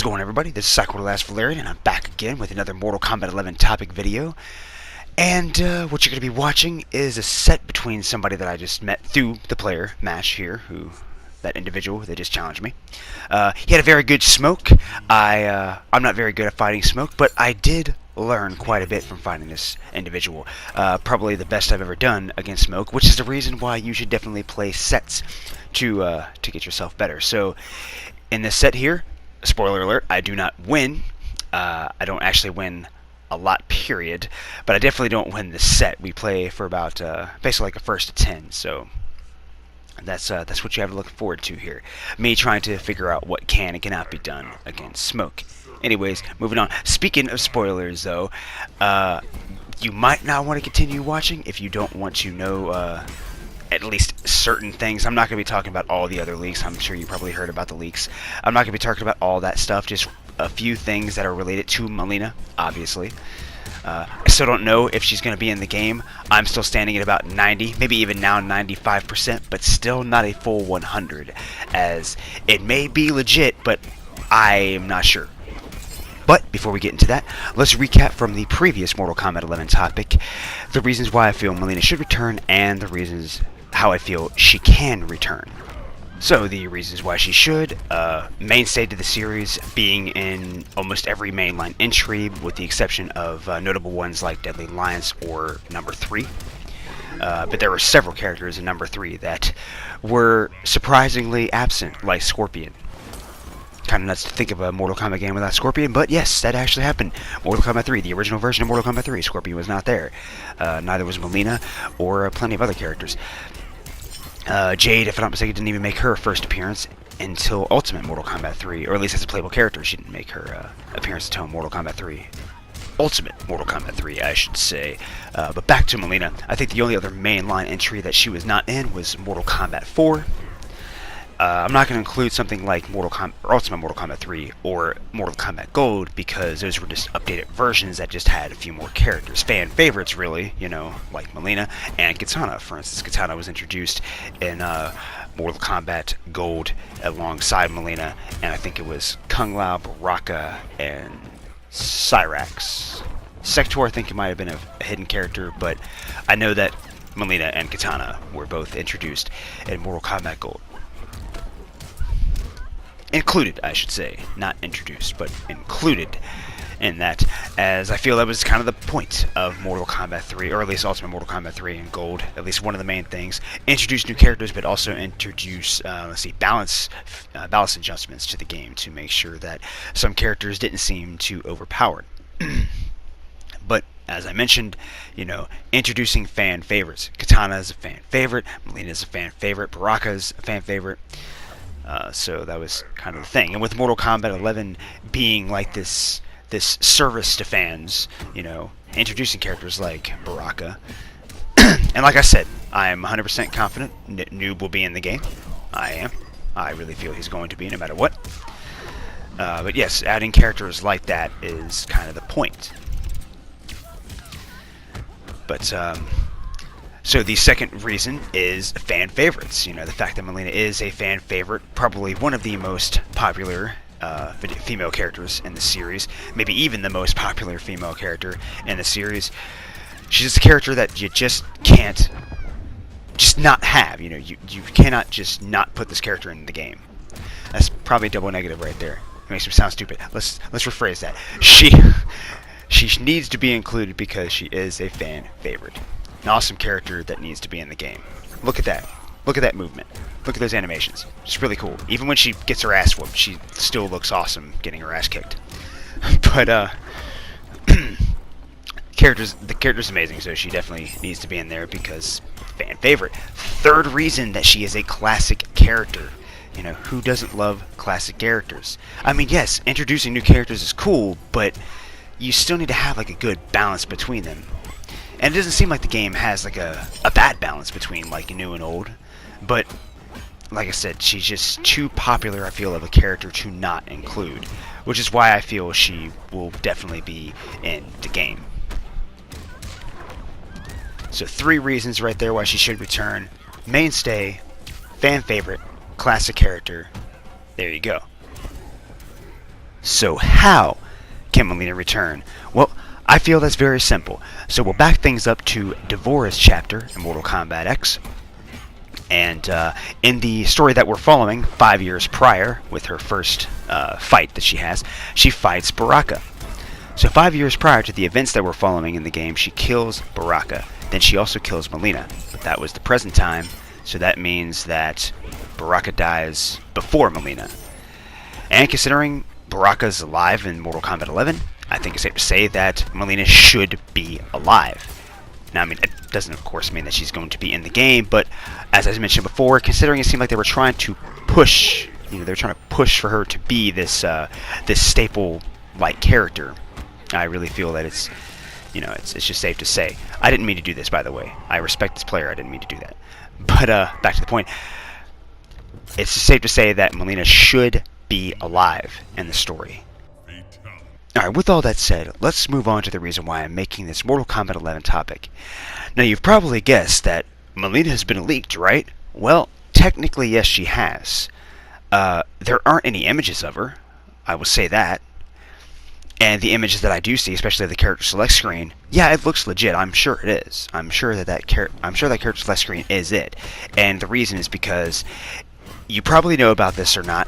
How's it going, everybody? This is Psycore Valerian, and I'm back again with another Mortal Kombat 11 topic video. And what you're going to be watching is a set between somebody that I just met through the player match here, that individual that just challenged me. He had a very good smoke. I'm not very good at fighting smoke, but I did learn quite a bit from fighting this individual. Probably the best I've ever done against smoke, which is the reason why you should definitely play sets to get yourself better. So in this set here, spoiler alert, I do not win. I don't actually win a lot, period, but I definitely don't win this set. We play for about basically like a first to 10, so that's what you have to look forward to here. Me trying to figure out what can and cannot be done against smoke. Anyways, moving on. Speaking of spoilers, though, you might not want to continue watching if you don't want to know at least certain things. I'm not going to be talking about all the other leaks. I'm sure you probably heard about the leaks. I'm not going to be talking about all that stuff, just a few things that are related to Mileena, obviously. I still don't know if she's going to be in the game. I'm still standing at about 90, maybe even now 95%, but still not a full 100, as it may be legit, but I'm not sure. But before we get into that, let's recap from the previous Mortal Kombat 11 topic, the reasons why I feel Mileena should return, and the reasons how I feel she can return. So the reasons why she should: mainstay to the series, being in almost every mainline entry with the exception of notable ones like Deadly Alliance or number 3. But there were several characters in number 3 that were surprisingly absent, like Scorpion. Kind of nuts to think of a Mortal Kombat game without Scorpion, but yes, that actually happened. Mortal Kombat 3, the original version of Mortal Kombat 3, Scorpion was not there. Neither was Mileena, or plenty of other characters. Jade, if I'm not mistaken, didn't even make her first appearance until Ultimate Mortal Kombat 3, or at least as a playable character, she didn't make her appearance until Mortal Kombat 3. Ultimate Mortal Kombat 3, I should say. But back to Mileena, I think the only other mainline entry that she was not in was Mortal Kombat 4. I'm not going to include something like Ultimate Mortal Kombat 3 or Mortal Kombat Gold, because those were just updated versions that just had a few more characters. Fan favorites, really, you know, like Mileena and Kitana. For instance, Kitana was introduced in Mortal Kombat Gold alongside Mileena, and I think it was Kung Lao, Baraka, and Cyrax. Sector, I think it might have been a hidden character, but I know that Mileena and Kitana were both introduced in Mortal Kombat Gold. Included, I should say, not introduced, but included in that, as I feel that was kind of the point of Mortal Kombat 3, or at least Ultimate Mortal Kombat 3 and Gold, at least one of the main things. Introduce new characters, but also introduce, balance adjustments to the game to make sure that some characters didn't seem too overpowered. But as I mentioned, you know, introducing fan favorites. Kitana is a fan favorite, Mileena is a fan favorite, Baraka is a fan favorite. So that was kind of the thing. And with Mortal Kombat 11 being like this service to fans, you know, introducing characters like Baraka. And like I said, I am 100% confident Noob will be in the game. I am. I really feel he's going to be, no matter what. But yes, adding characters like that is kind of the point. But, so the second reason is fan favorites. You know, the fact that Mileena is a fan favorite, probably one of the most popular female characters in the series, maybe even the most popular female character in the series. She's just a character that you just can't not have. You know, you cannot just not put this character in the game. That's probably a double negative right there. It makes me sound stupid. Let's rephrase that. She needs to be included because she is a fan favorite. An awesome character that needs to be in the game. Look at that. Look at that movement. Look at those animations. It's really cool. Even when she gets her ass whooped, she still looks awesome getting her ass kicked. But, the character's amazing, so she definitely needs to be in there because fan favorite. Third reason that she is a classic character. You know, who doesn't love classic characters? I mean, yes, introducing new characters is cool, but you still need to have like a good balance between them. And it doesn't seem like the game has like a bad balance between like new and old. But like I said, she's just too popular, I feel, of a character to not include. Which is why I feel she will definitely be in the game. So 3 reasons right there why she should return. Mainstay, fan favorite, classic character. There you go. So how can Mileena return? Well, I feel that's very simple. So we'll back things up to Devora's chapter in Mortal Kombat X. And in the story that we're following, 5 years prior, with her first fight that she has, she fights Baraka. So 5 years prior to the events that we're following in the game, she kills Baraka. Then she also kills Mileena. But that was the present time, so that means that Baraka dies before Mileena. And considering Baraka's alive in Mortal Kombat 11, I think it's safe to say that Mileena should be alive. Now, I mean, it doesn't, of course, mean that she's going to be in the game, but as I mentioned before, considering it seemed like they were trying to push, they were trying to push for her to be this this staple-like character, I really feel that it's just safe to say. I didn't mean to do this, by the way. I respect this player. I didn't mean to do that. But back to the point. It's just safe to say that Mileena should be alive in the story. Alright, with all that said, let's move on to the reason why I'm making this Mortal Kombat 11 topic. Now, you've probably guessed that Mileena has been leaked, right? Well, technically, yes, she has. There aren't any images of her. I will say that. And the images that I do see, especially the character select screen, yeah, it looks legit. I'm sure it is. I'm sure that character select screen is it. And the reason is because you probably know about this or not.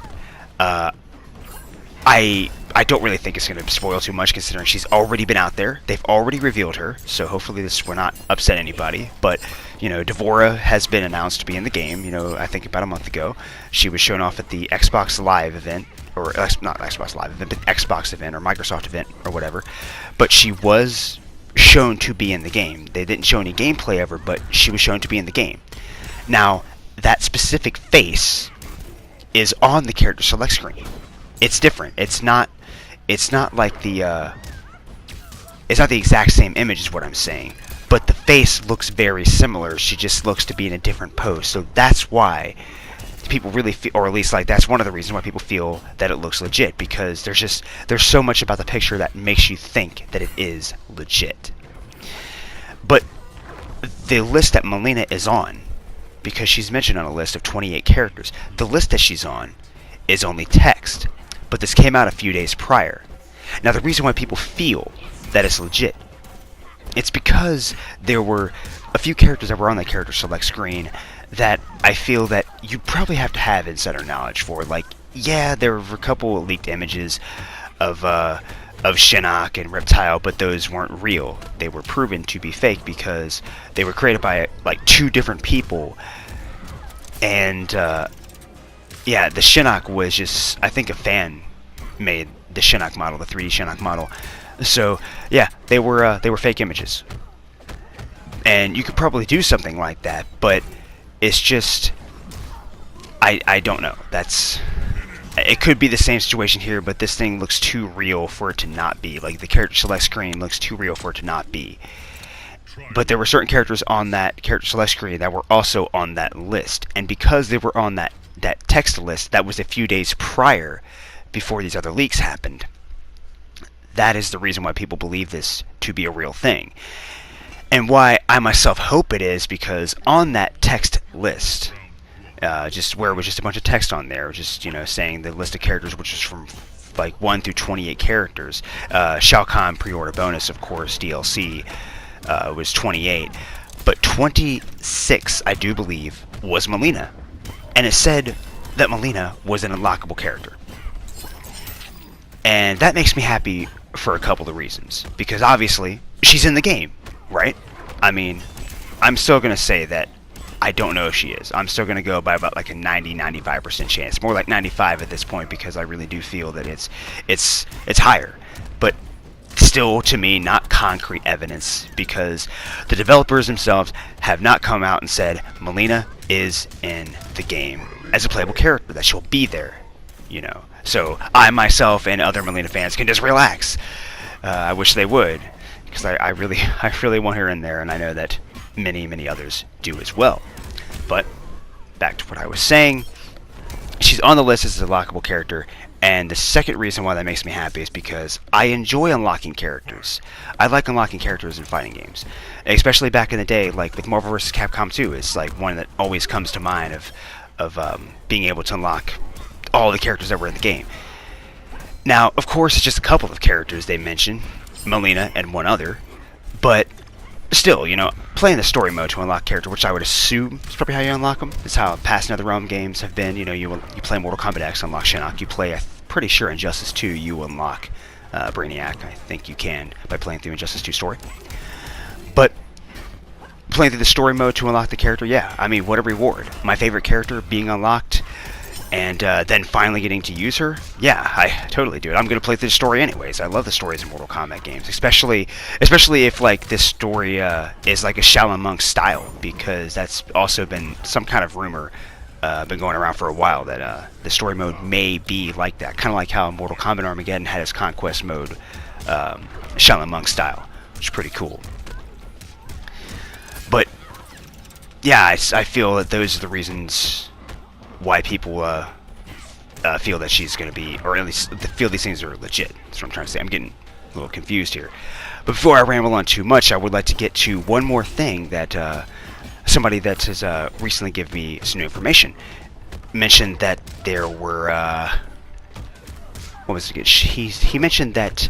I don't really think it's going to spoil too much, considering she's already been out there. They've already revealed her, so hopefully this will not upset anybody. But, Devora has been announced to be in the game, I think about a month ago. She was shown off at the Xbox Live event, or not Xbox Live event, but Xbox event, or Microsoft event, or whatever. But she was shown to be in the game. They didn't show any gameplay of her, but she was shown to be in the game. Now, that specific face is on the character select screen. It's different. It's not like it's not the exact same image is what I'm saying, but the face looks very similar. She just looks to be in a different pose. So that's why people really feel, or at least that's one of the reasons why people feel that it looks legit, because there's so much about the picture that makes you think that it is legit. But the list that Mileena is on, because she's mentioned on a list of 28 characters, the list that she's on is only text. But this came out a few days prior. Now, the reason why people feel that it's legit, it's because there were a few characters that were on the character select screen that I feel that you probably have to have insider knowledge for. Like, yeah, there were a couple of leaked images of Shinnok and Reptile, but those weren't real. They were proven to be fake because they were created by like 2 different people. And yeah, the Shinnok was just, I think a fan made the Shinnok model, the 3D Shinnok model. So yeah, they were fake images. And you could probably do something like that, but it's just, I don't know. It could be the same situation here, but this thing looks too real for it to not be. Like, the character select screen looks too real for it to not be. But there were certain characters on that character select screen that were also on that list, and because they were on that text list, that was a few days prior, before these other leaks happened. That is the reason why people believe this to be a real thing. And why I myself hope it is, because on that text list, just where it was just a bunch of text on there, just, saying the list of characters, which was from like 1 through 28 characters. Shao Kahn pre-order bonus, of course, DLC, was 28. But 26, I do believe, was Mileena. And it said that Mileena was an unlockable character. And that makes me happy for a couple of reasons. Because obviously, she's in the game, right? I mean, I'm still going to say that I don't know if she is. I'm still going to go by about like a 90-95% chance. More like 95 at this point, because I really do feel that it's higher. But still, to me, not concrete evidence, because the developers themselves have not come out and said Mileena is in the game as a playable character, that she'll be there, So I myself and other Mileena fans can just relax. I wish they would, because I really want her in there, and I know that many others do as well. But back to what I was saying, she's on the list as a lockable character. And the second reason why that makes me happy is because I enjoy unlocking characters. I like unlocking characters in fighting games. Especially back in the day, like with Marvel vs. Capcom 2, it's like one that always comes to mind of being able to unlock all the characters that were in the game. Now, of course, it's just a couple of characters they mention, Mileena and one other, but still, you know, playing the story mode to unlock character, which I would assume is probably how you unlock them. It's how past NetherRealm games have been. You know, you play Mortal Kombat X, unlock Shinnok. You play, I'm pretty sure, Injustice 2, you unlock Brainiac. I think you can by playing through Injustice 2 story. But playing through the story mode to unlock the character, yeah, I mean, what a reward. My favorite character being unlocked, and then finally getting to use her, yeah, I totally do it. I'm going to play through the story anyways. I love the stories in Mortal Kombat games, especially if, like, this story is like a Shaolin Monk style, because that's also been some kind of rumor been going around for a while that the story mode may be like that, kind of like how Mortal Kombat Armageddon had its conquest mode, Shaolin Monk style, which is pretty cool. But yeah, I feel that those are the reasons why people feel that she's going to be, or at least feel these things are legit. That's what I'm trying to say. I'm getting a little confused here. But before I ramble on too much, I would like to get to one more thing that somebody that has recently given me some new information mentioned that there were, what was it? He mentioned that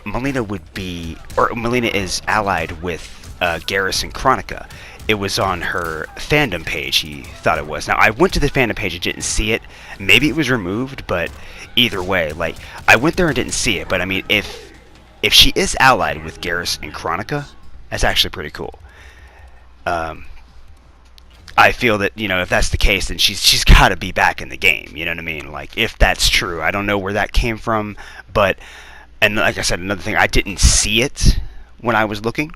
Mileena would be, or Mileena is allied with Garrus and Chronica. It was on her fandom page, he thought it was. Now, I went to the fandom page and didn't see it. Maybe it was removed, but either way, like, I went there and didn't see it. But, I mean, if she is allied with Garrus and Chronica, that's actually pretty cool. I feel that, you know, if that's the case, then she's got to be back in the game, you know what I mean? Like, if that's true. I don't know where that came from, but, and like I said, another thing, I didn't see it when I was looking.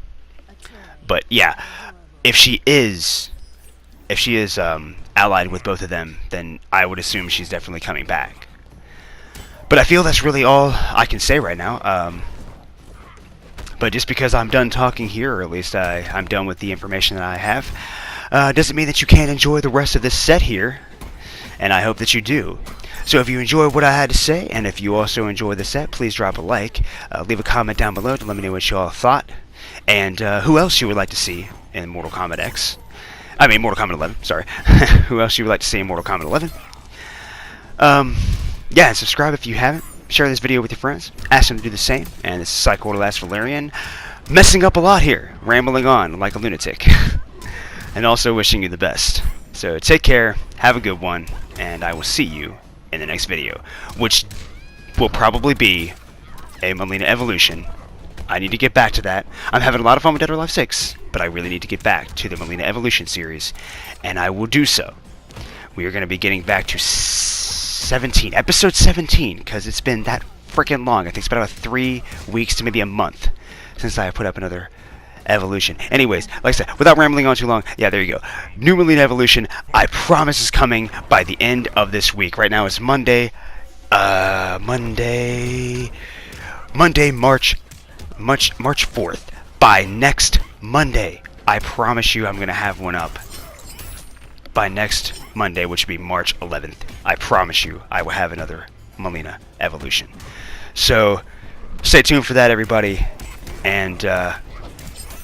But, yeah. If she is allied with both of them, then I would assume she's definitely coming back. But I feel that's really all I can say right now. But just because I'm done talking here, or at least I'm done with the information that I have, doesn't mean that you can't enjoy the rest of this set here. And I hope that you do. So if you enjoyed what I had to say, and if you also enjoy the set, please drop a like. Leave a comment down below to let me know what you all thought. And who else you would like to see in Mortal Kombat X. I mean, Mortal Kombat 11, sorry. Who else you would like to see in Mortal Kombat 11. Yeah, and subscribe if you haven't. Share this video with your friends. Ask them to do the same. And this is Psycore, the Last Valerian, messing up a lot here. Rambling on like a lunatic. And also wishing you the best. So take care, have a good one, and I will see you in the next video. Which will probably be a Mileena evolution. I need to get back to that. I'm having a lot of fun with Dead or Alive 6, but I really need to get back to the Mileena Evolution series, and I will do so. We are going to be getting back to episode 17, because it's been that freaking long. I think it's been about 3 weeks to maybe a month since I put up another evolution. Anyways, like I said, without rambling on too long, yeah, there you go. New Mileena Evolution, I promise, is coming by the end of this week. Right now it's Monday, March 4th. By next Monday, I promise you I'm going to have one up. By next Monday, which will be March 11th, I promise you I will have another Mileena evolution. So, stay tuned for that, everybody. And,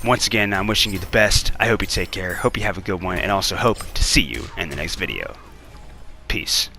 once again, I'm wishing you the best. I hope you take care. Hope you have a good one. And also hope to see you in the next video. Peace.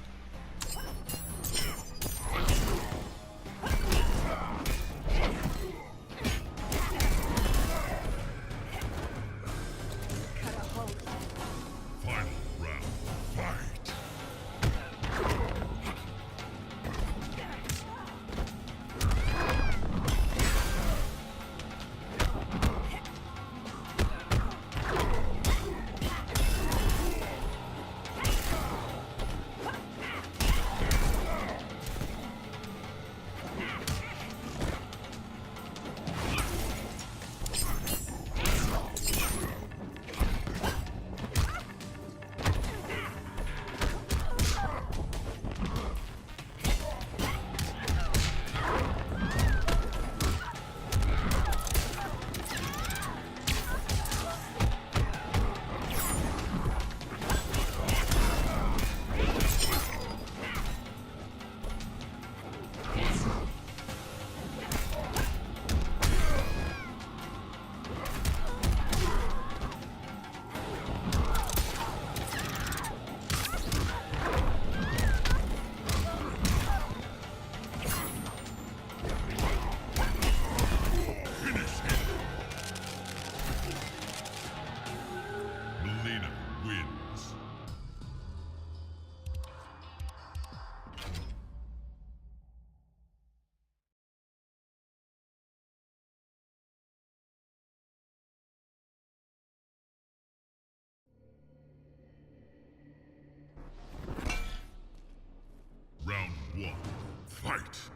fight.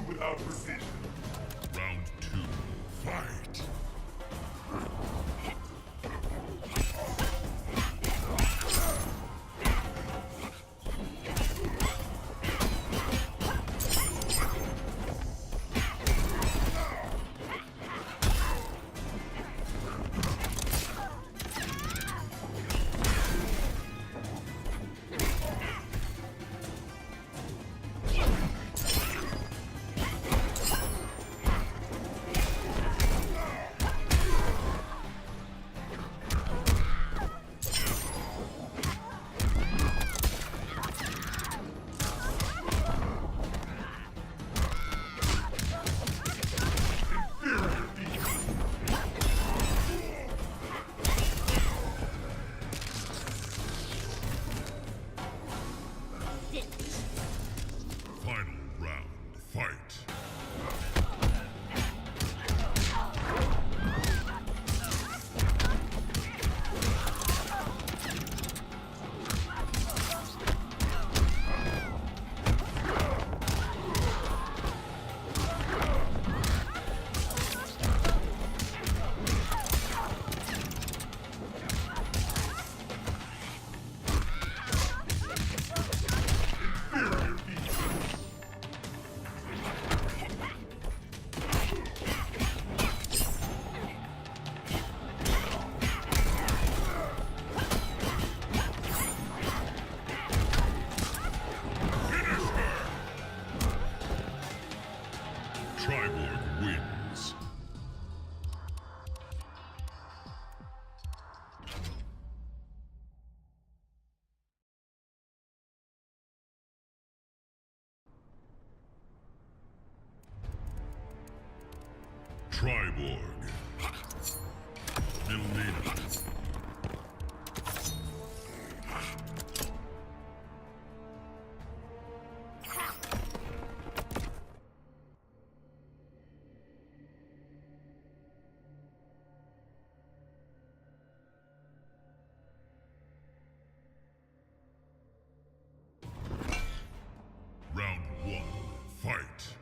Without precision. Round 2, fight. Final round, fight. Triborg wins. Triborg. Mileena. Round 1, fight.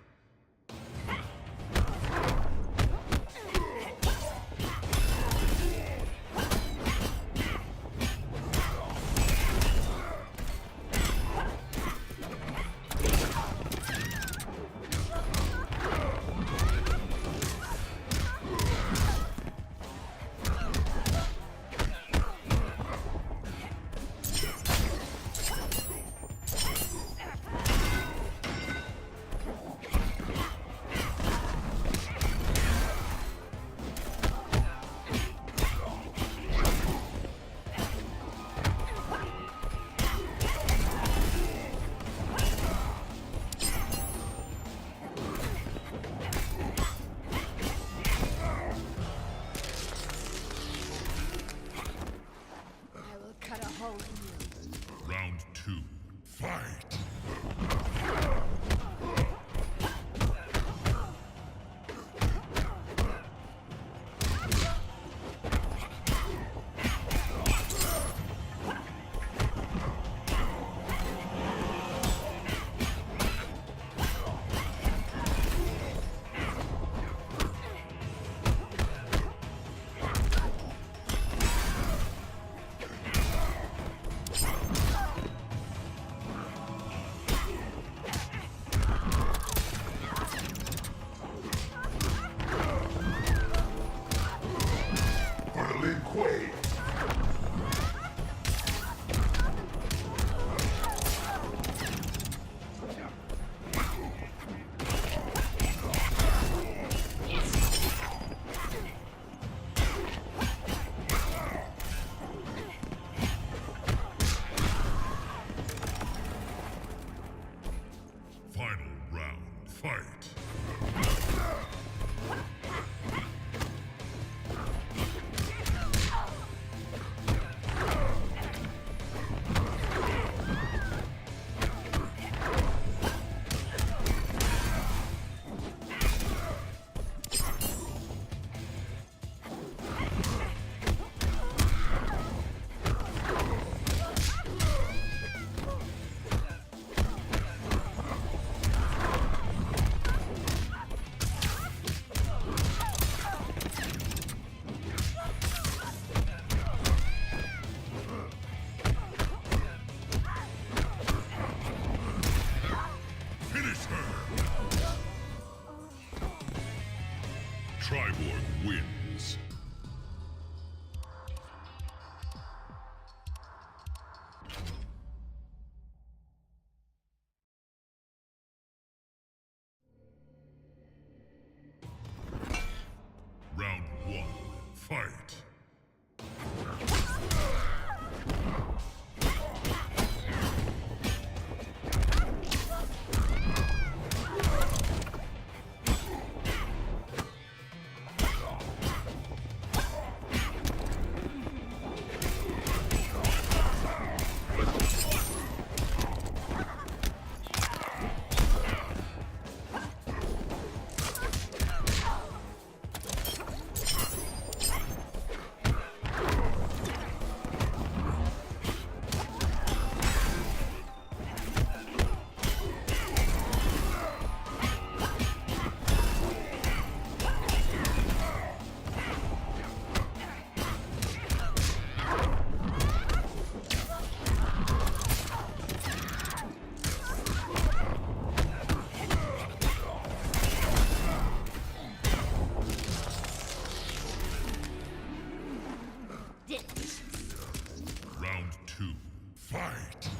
Fight!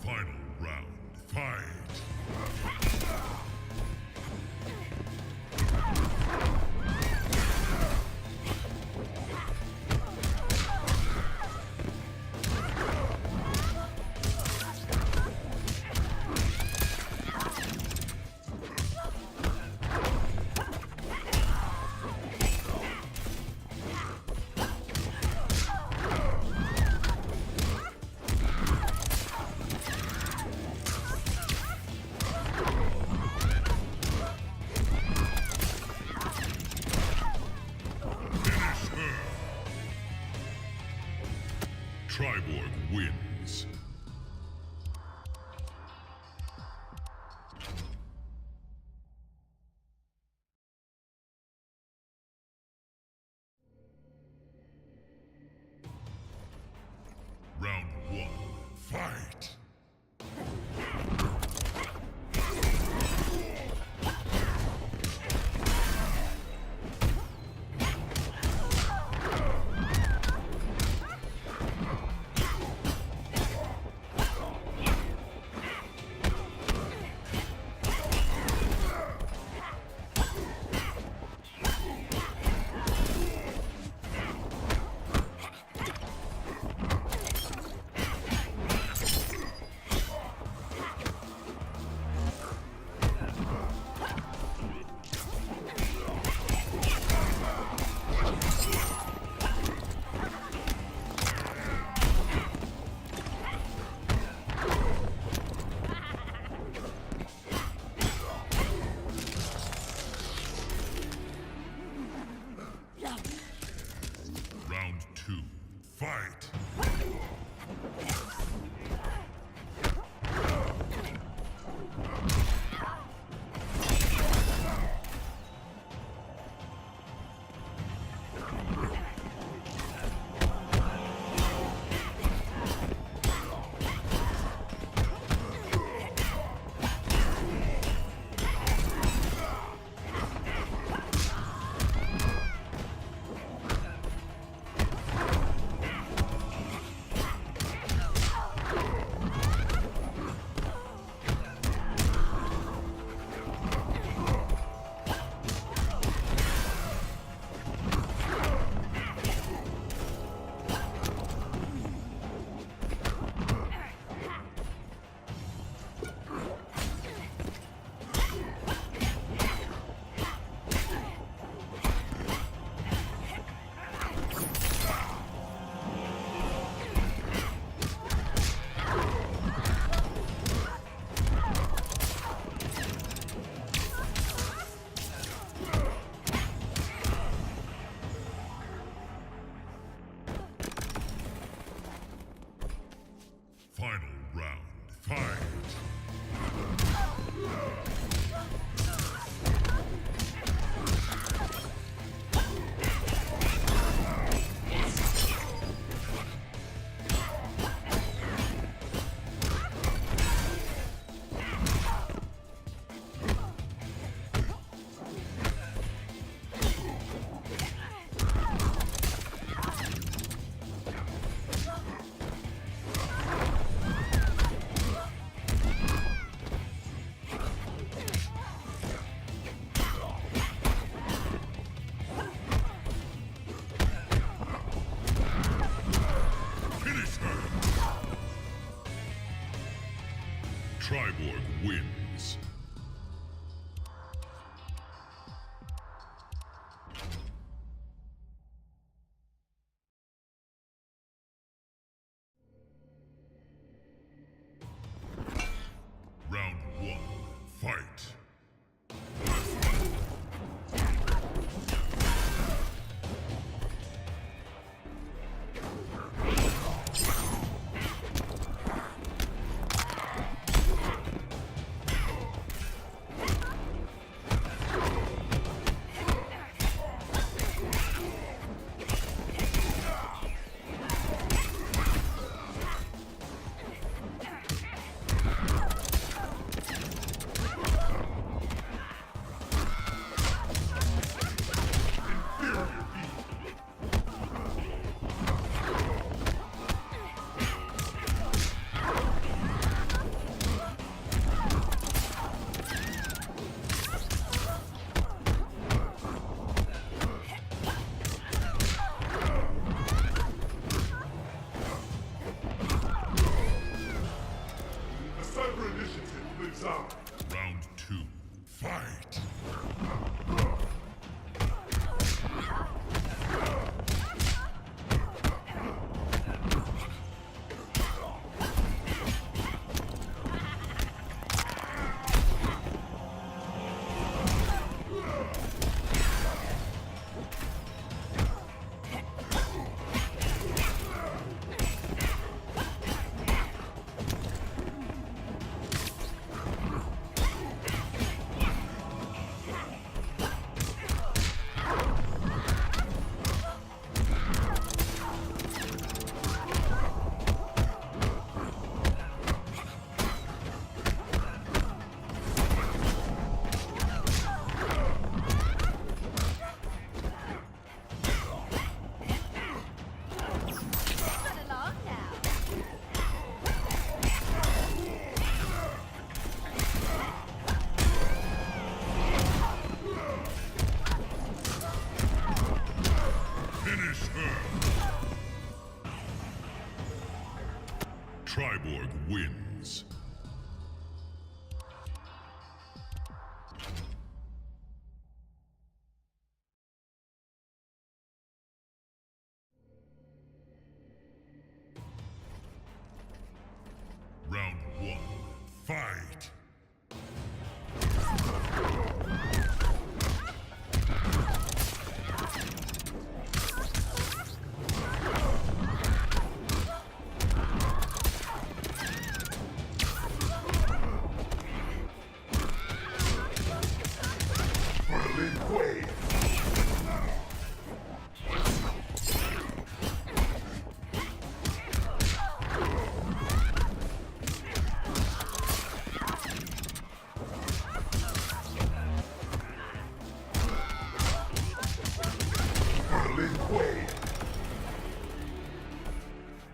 Final round, fight! Triborg wins. Round 1, fight! Round 2, fight!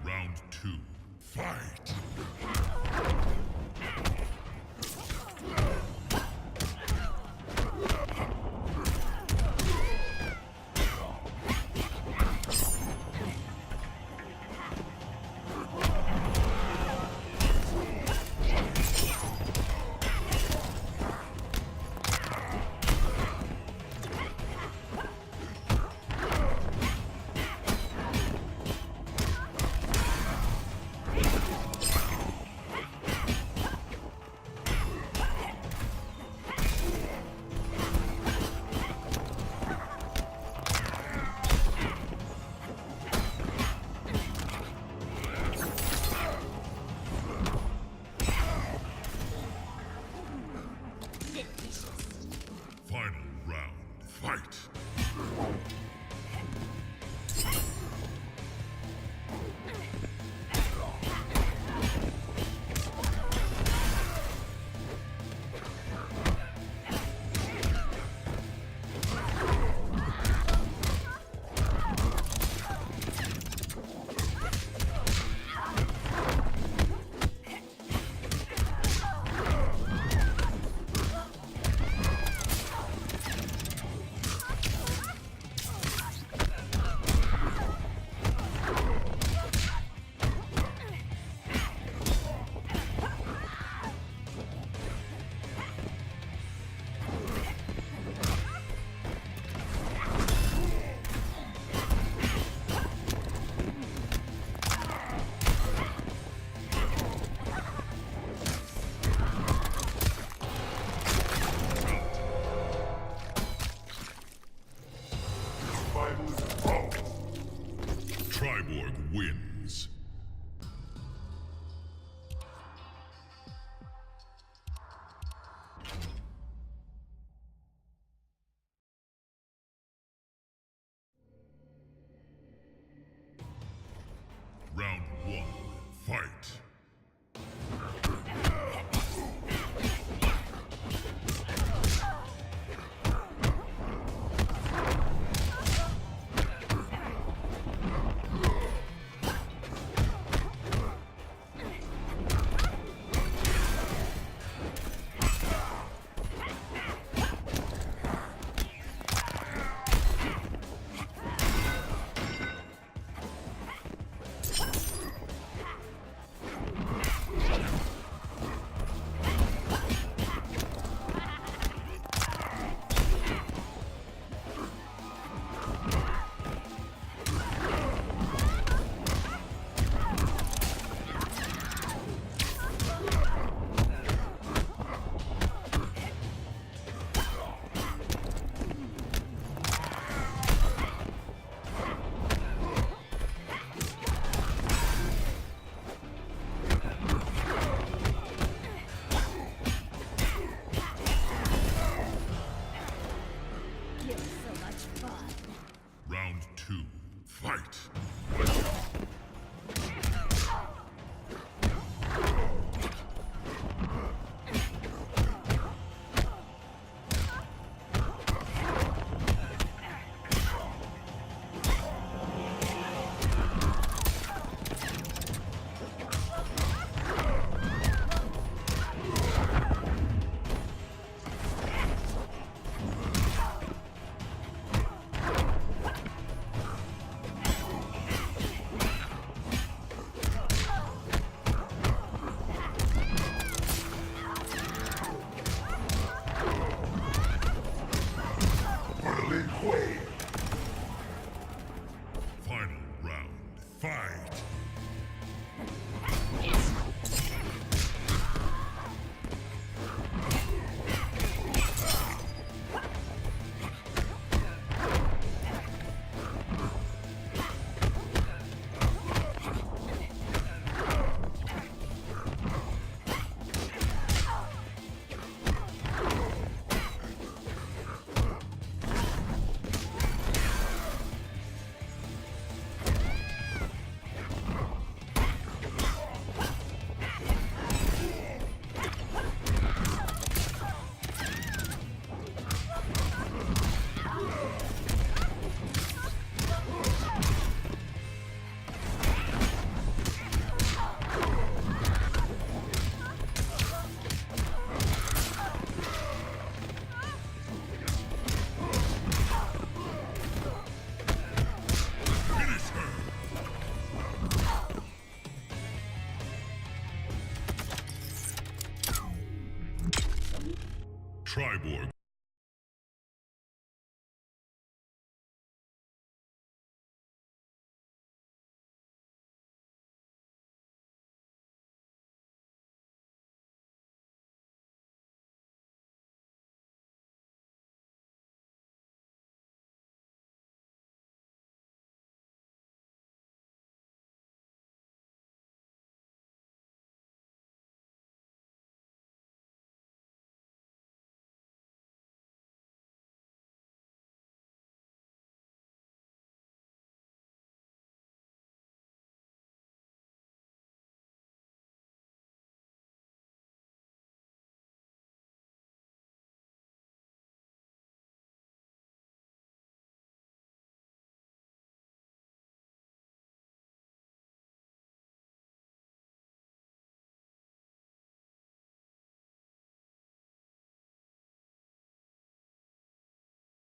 Round 2. Fight! Final round. Fight! Triborg wins. Round 1. Fight! Round 2. Fight! Quake.